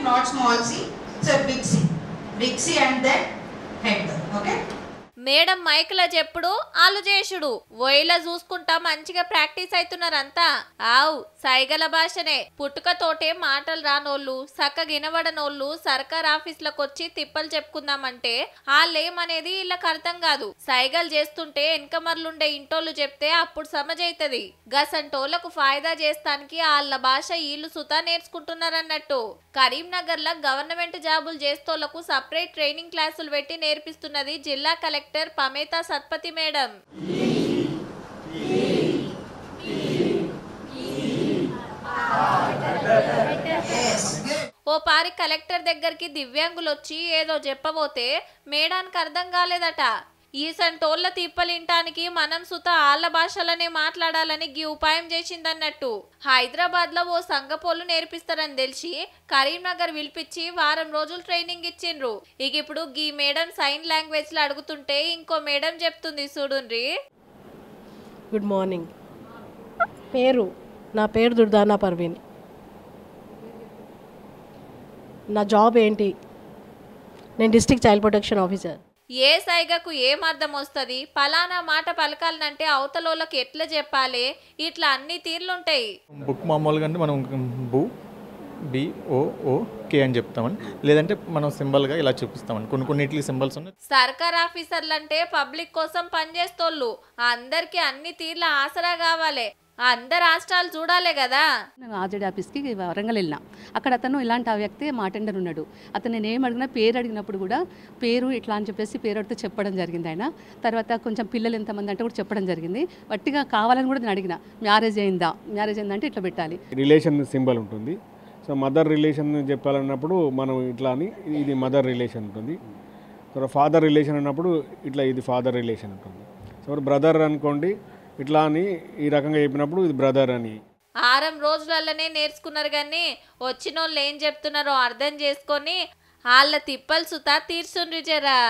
not small c, it's a big C. Big C and then head. Okay. Madam మైకుల చెప్పుడు ఆలు చేసుడు ఓయిలా చూసుకుంటా మంచిగా ప్రాక్టీస్ అవుతున్నారంతా. ఆవు సైగల భాషనే పుట్టుకతోటే మాటలు రానోళ్ళు సక్కగా వినబడనోళ్ళు సర్కార్ ఆఫీసులకు వచ్చి తిప్పలు చెప్పుకుందామంటే వాళ్ళేమనేది వీళ్ళకి అర్థం కాదు. సైగలు చేస్తుంటే వెనకమర్లుండే ఇంటోళ్ళు చెప్తే అప్పుడు సమజైతది. గసంటోళ్లకు ఫాయిదా చేస్తానికి వాళ్ళ భాష వీళ్ళు సుతా నేర్చుకుంటున్నారన్నట్టు. కరీంనగర్ లో గవర్నమెంట్ జాబులు చేస్తోళ్లకు సపరేట్ ట్రైనింగ్ క్లాసులు పెట్టి నేర్పిస్తున్నది జిల్లా కలెక్టర్ పమేతా సత్పతి మేడం. ఓ పారి కలెక్టర్ దగ్గరికి దివ్యాంగులు వచ్చి ఏదో చెప్పబోతే మేడానికి అర్థం కాలేదట. ఈ సంటోళ్ల తిప్పలింటానికి మనం సుత ఆళ్ల భాషలనే మాట్లాడాలని గీ ఉపాయం చేసిందన్నట్టు. హైదరాబాద్ లో ఓ సంగపోలు నేర్పిస్తారని తెలిసి కరీంనగర్ పిలిపించి వారం రోజులు ట్రైనింగ్ ఇచ్చిండ్రు. ఇక ఇప్పుడు గీ మేడం సైన్ లాంగ్వేజ్ లో అడుగుతుంటే ఇంకో మేడం చెప్తుంది చూడుండ్రి. Good morning. నా పేరు దుర్దానా పర్వీన్. నా జాబ్ ఏంటి? నేను డిస్ట్రిక్ట్ చైల్డ్ ప్రొటెక్షన్ ఆఫీసర్. ఏ సైగకు ఏం అర్థం వస్తుంది, పలానా మాట పలకాలంటే అవతలోళ్ళకి ఎట్లా చెప్పాలి, ఇట్లా అన్ని తీర్లుంటాయి. బుక్ మామూలుగా అంటే మనం BOOK అని చెప్తామని, లేదంటే మనం సింబల్గా ఇలా చూపిస్తామని. కొన్నిటికి సింబల్స్ ఉన్నాయి. సర్కార్ ఆఫీసర్లు అంటే పబ్లిక్ కోసం పనిచేస్తోళ్ళు. అందరికి అన్ని తీర్ల ఆసరా కావాలి. అందరు రాష్ట్రాలు చూడాలి కదా. ఆర్జేడీ ఆఫీస్కి వరంగల్ వెళ్ళినా. అక్కడ అతను ఇలాంటి ఆ వ్యక్తి మా అటెండర్ ఉన్నాడు. అతను నేను ఏం అడిగినా పేరు అడిగినప్పుడు కూడా పేరు ఇట్లా అని చెప్పేసి పేరు అడిగితే చెప్పడం జరిగింది. ఆయన తర్వాత కొంచెం పిల్లలు ఎంతమంది అంటే కూడా చెప్పడం జరిగింది. వట్టిగా కావాలని కూడా నేను అడిగిన మ్యారేజ్ అయిందంటే ఇట్లా పెట్టాలి. రిలేషన్ సింబల్ ఉంటుంది. సో మదర్ రిలేషన్ చెప్పాలన్నప్పుడు మనం ఇట్లా అని ఇది మదర్ రిలేషన్ ఉంటుంది. తర్వాత ఫాదర్ రిలేషన్ అన్నప్పుడు ఇట్లా ఇది ఫాదర్ రిలేషన్ ఉంటుంది. సో బ్రదర్ అనుకోండి ఇట్లా అని ఈ రకంగా చెప్పినప్పుడు ఇది బ్రదర్ అని. 6 రోజులలోనే నేర్చుకున్నారు కానీ వచ్చినోళ్ళు ఏం చెప్తున్నారో అర్థం చేసుకొని వాళ్ళ తిప్పలు సుతా తీర్చుండ్రి జరా.